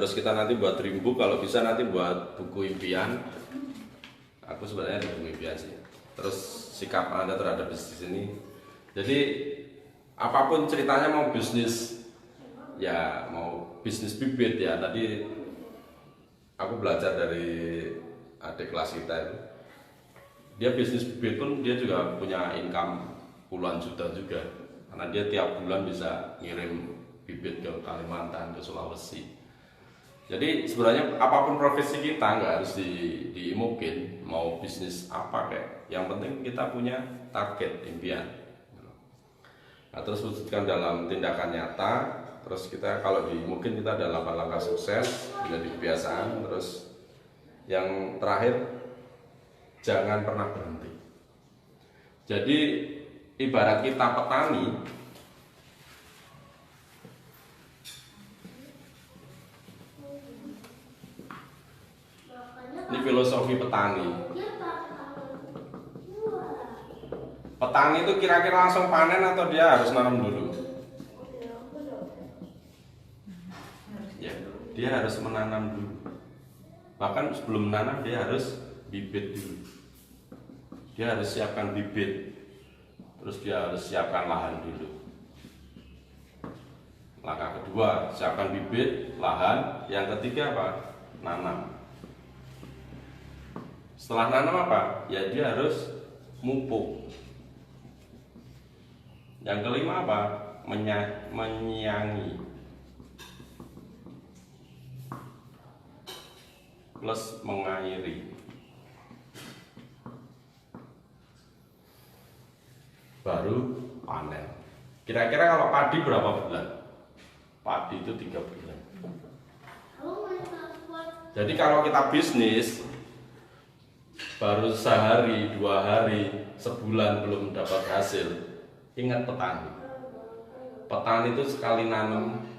terus kita nanti buat dream book, kalau bisa nanti buat buku impian. Aku sebenarnya di buku impian sih. Terus sikap Anda terhadap bisnis ini. Jadi apapun ceritanya, mau bisnis ya, mau bisnis bibit ya, tadi aku belajar dari adik kelas kita itu, dia bisnis bibit pun dia juga punya income puluhan juta juga, karena dia tiap bulan bisa ngirim bibit ke Kalimantan, ke Sulawesi. Jadi sebenarnya apapun profesi kita nggak harus diimukin, mau bisnis apa kayak, yang penting kita punya target impian. Nah, terus wujudkan dalam tindakan nyata. Terus kita kalau mungkin kita ada 8 langkah sukses menjadi kebiasaan. Terus yang terakhir, jangan pernah berhenti. Jadi ibarat kita petani, ini filosofi petani. Petani itu kira-kira langsung panen atau dia harus nanam dulu? Dia harus menanam dulu. Bahkan sebelum menanam dia harus bibit dulu. Dia harus siapkan bibit. Terus dia harus siapkan lahan dulu. Langkah kedua, siapkan bibit, lahan. Yang ketiga apa? Nanam. Setelah nanam apa? Ya dia harus mupuk. Yang kelima apa? Menyiangi. Plus mengairi. Baru panen. Kira-kira kalau padi berapa bulan? Padi itu 3 bulan. Jadi kalau kita bisnis baru sehari, 2 hari, sebulan belum dapat hasil, ingat petani. Petani itu sekali nanam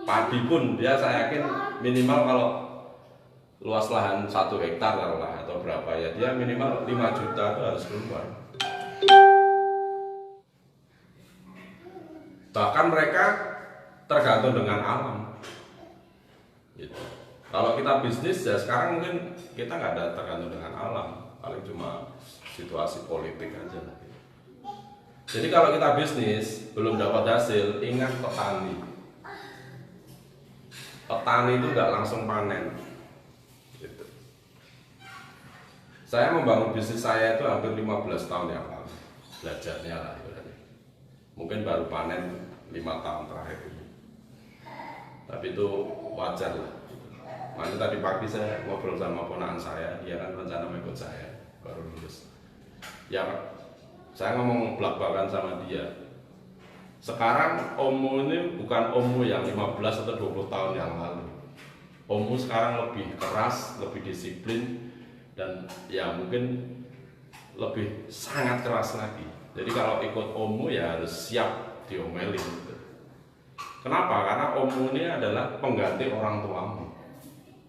padi pun dia, saya yakin minimal kalau luas lahan 1 hektar atau berapa ya, dia minimal 5 juta itu harus keluar. Bahkan mereka tergantung dengan alam gitu. Kalau kita bisnis ya sekarang mungkin kita nggak ada tergantung dengan alam, paling cuma situasi politik aja lah gitu. Jadi kalau kita bisnis belum dapat hasil, ingat petani. Petani itu nggak langsung panen. Saya membangun bisnis saya itu hampir 15 tahun yang lalu. Belajarnya lah ibaratnya. Mungkin baru panen 5 tahun terakhir ini. Tapi itu wajar lah. Nanti tadi pagi saya ngobrol sama ponakan saya, dia kan rencana mengikut saya, baru lulus. Ya, saya ngomong belak-belakan sama dia. Sekarang Omu ini bukan Omu yang 15 atau 20 tahun yang lalu. Omu sekarang lebih keras, lebih disiplin, dan ya mungkin lebih sangat keras lagi. Jadi kalau ikut Omu ya harus siap diomelin gitu. Kenapa? Karena Omu ini adalah pengganti orang tuamu.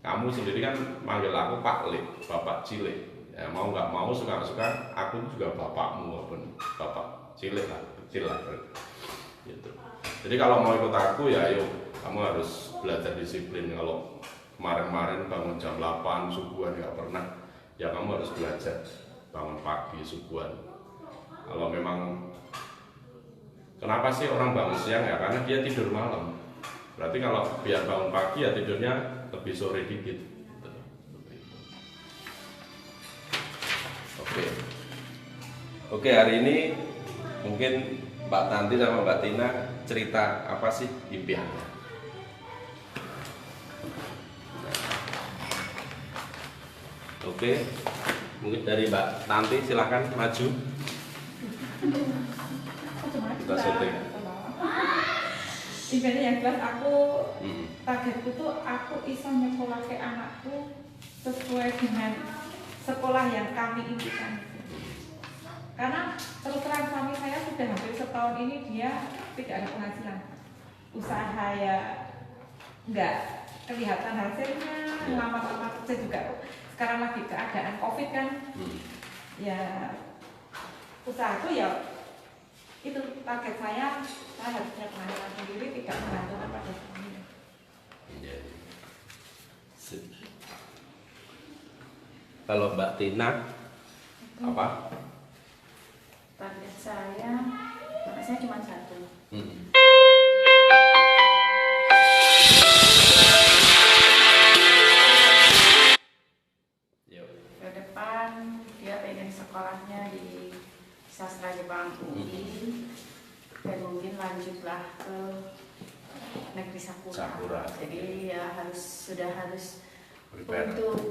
Kamu sendiri kan manggil aku Pak Lek, Bapak Cilik. Ya mau nggak mau, suka-suka aku juga bapakmu walaupun bapak cilik lah, kecil lah gitu. Jadi kalau mau ikut aku ya ayo, kamu harus belajar disiplin. Kalau kemarin-kemarin bangun jam 8 subuhan nggak pernah, ya kamu harus belajar bangun pagi subuhan. Kalau memang, kenapa sih orang bangun siang ya, karena dia tidur malam. Berarti kalau biar bangun pagi ya tidurnya lebih sore dikit. Oke, hari ini mungkin Mbak Tanti sama Mbak Tina cerita apa sih impiannya. Oke, mungkin dari Mbak Tanti silakan maju. Kita syuting. Impiannya yang jelas aku targetku tuh aku bisa nyekolahke anakku sesuai dengan sekolah yang kami impikan. Karena terus terang suami saya sudah hampir setahun ini dia tidak ada penghasilan, usaha ya nggak kelihatan hasilnya, lama-lama kerja juga. Sekarang lagi keadaan COVID kan, ya usaha itu ya itu target saya harus punya penghasilan sendiri, tidak menggantungkan pada suami. Kalau Mbak Tina apa? Target saya, karena saya cuma satu. Yuk. Ke depan dia pengen sekolahnya di sastra Jepang UI dan mungkin lanjutlah ke negeri Sakura. Jadi ya sudah harus untuk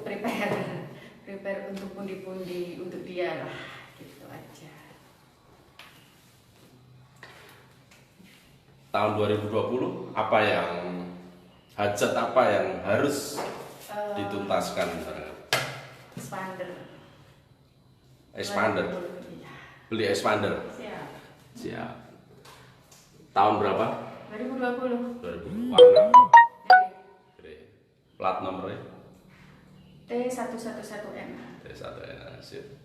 prepare untuk pundi-pundi untuk dia lah, gitu aja. Tahun 2020 apa yang hajat apa yang harus dituntaskan misalnya? Expander. Iya. Beli expander. Siap. Siap. Tahun berapa? 2020. 2020. Warna? Grey. Plat nomornya? T111N. T1N. Sip.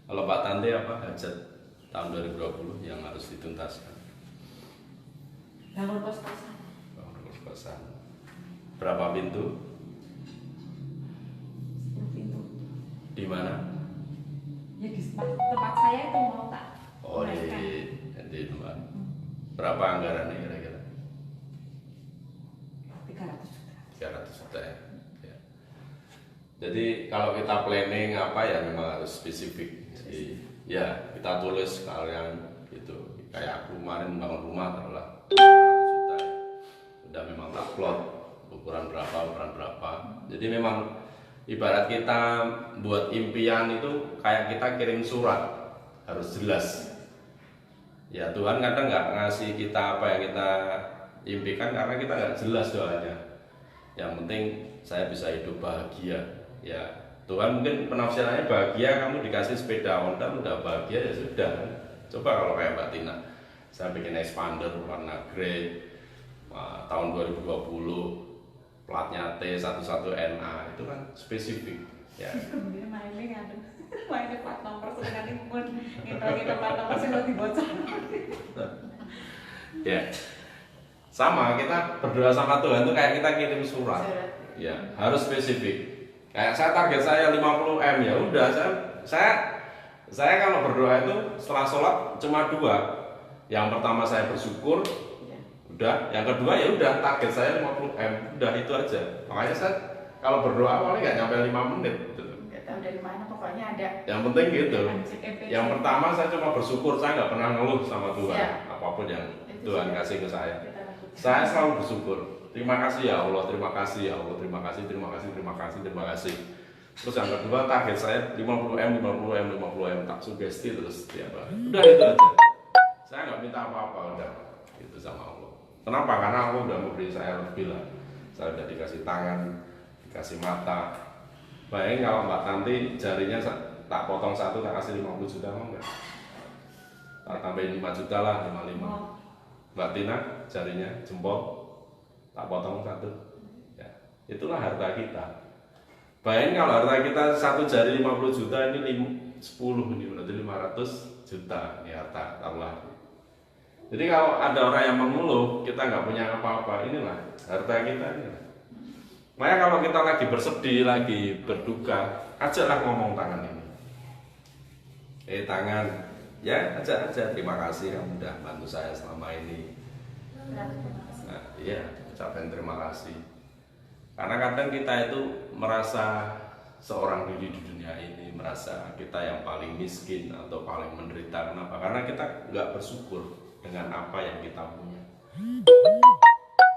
Kalau Pak Tante apa hajat tahun 2020 yang harus dituntaskan? Bangun kos-kosan. Bangun kos-kosan. Berapa pintu? 10 pintu. Di mana? Ya di tempat saya itu mau tak. Oh di tempat. Berapa anggarannya kira-kira? 300 juta. 300 juta ya. Ya. Jadi kalau kita planning apa ya memang harus spesifik. Jadi ya kita tulis kalian gitu. Kayak aku kemarin bangun rumah taruhlah 500 juta ya. Udah memang tak plot ukuran berapa. Jadi memang ibarat kita buat impian itu kayak kita kirim surat, harus jelas. Ya Tuhan kadang nggak ngasih kita apa yang kita impikan karena kita nggak jelas doanya. Yang penting saya bisa hidup bahagia. Ya Tuhan mungkin penafsirannya bahagia, kamu dikasih sepeda Honda udah bahagia ya sudah. Coba kalau kayak Mbak Tina, saya bikin expander warna grey tahun 2020, platnya T11NA itu kan spesifik. Ya. Kemudian mainnya plat nomor nanti pun kita plat nomor sih lebih bocor. Ya. Sama kita berdoa sama Tuhan tuh kayak kita kirim surat. Ya, harus spesifik. Kayak saya target saya 50M ya udah saya kalau berdoa itu setelah sholat cuma 2. Yang pertama saya bersyukur, udah. Yang kedua ya udah target saya 50M, udah itu aja. Makanya saya kalau berdoa awalnya nggak nyampe 5 menit. Gitu. Nggak tahu dari mana pokoknya ada. Yang penting gitu. Yang pertama saya cuma bersyukur, saya nggak pernah ngeluh sama Tuhan Ya. apapun yang Tuhan kasih ke saya. Kita Saya selalu bersyukur. Terima kasih ya Allah, terima kasih ya Allah, terima kasih. Terus yang kedua target saya 50M tak sugesti terus setiap hari. Udah itu aja. Saya nggak minta apa-apa udah itu sama Allah. Kenapa? Karena Allah udah memberi saya lebih lah. Saya udah dikasih tangan, dikasih mata. Bayangin kalau Mbak Tanti jarinya tak potong satu tak kasih 50 juta mau nggak? Tak tambahin 5 juta lah, 55. Mbak Tina jarinya jempol tak potong satu. Ya, itulah harta kita. Bayangin kalau harta kita satu jari 50 juta ini 10 ini berarti 500 juta ini harta Allah. Jadi kalau ada orang yang mengeluh kita nggak punya apa-apa, inilah harta kita ini. Makanya kalau kita lagi bersedih, lagi berduka, ajaklah ngomong tangan ini. Tangan, ya ajak aja. Terima kasih kamu udah bantu saya selama ini. Nah, iya, ucapkan terima kasih. Karena kadang kita itu merasa seorang diri di dunia ini, merasa kita yang paling miskin atau paling menderita. Kenapa? Karena kita nggak bersyukur dengan apa yang kita punya.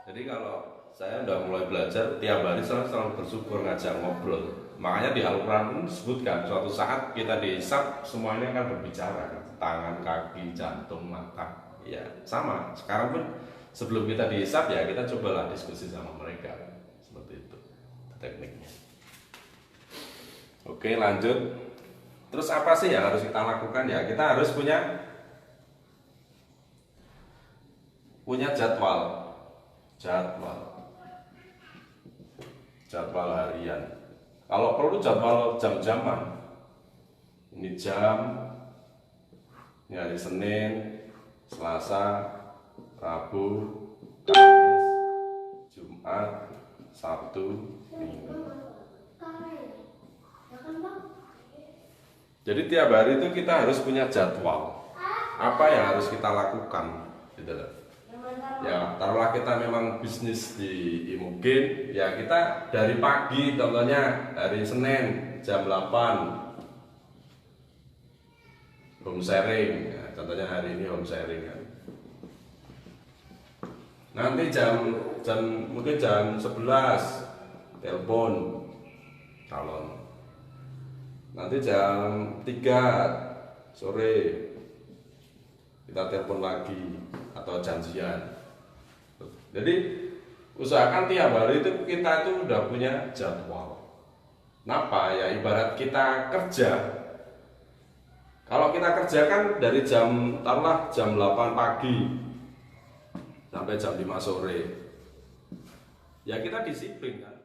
Jadi kalau saya udah mulai belajar tiap hari selalu bersyukur, ngajak ngobrol. Makanya di Al-Quran pun disebutkan suatu saat kita dihisab semuanya akan berbicara, tangan, kaki, jantung, mata. Ya sama. Sekarang pun sebelum kita dihisab ya kita cobalah diskusi sama mereka. Seperti itu tekniknya. Oke lanjut. Terus apa sih yang harus kita lakukan ya? Kita harus punya jadwal harian. Kalau perlu jadwal jam-jaman. Ini jam, ini hari Senin, Selasa, Rabu, Kamis, Jumat, Sabtu, Minggu. Jadi tiap hari itu kita harus punya jadwal. Apa yang harus kita lakukan, gitu loh. Ya, taruhlah kita memang bisnis di Imogen, ya kita dari pagi, contohnya hari Senin jam 8 home sharing, ya, contohnya hari ini home sharing kan. Nanti mungkin jam 11 telepon calon. Nanti jam 3 sore kita telepon lagi atau janjian. Jadi usahakan tiap hari itu kita itu udah punya jadwal. Kenapa? Ya ibarat kita kerja. Kalau kita kerja kan dari taruhlah jam 8 pagi sampai jam 5 sore. Ya kita disiplin kan.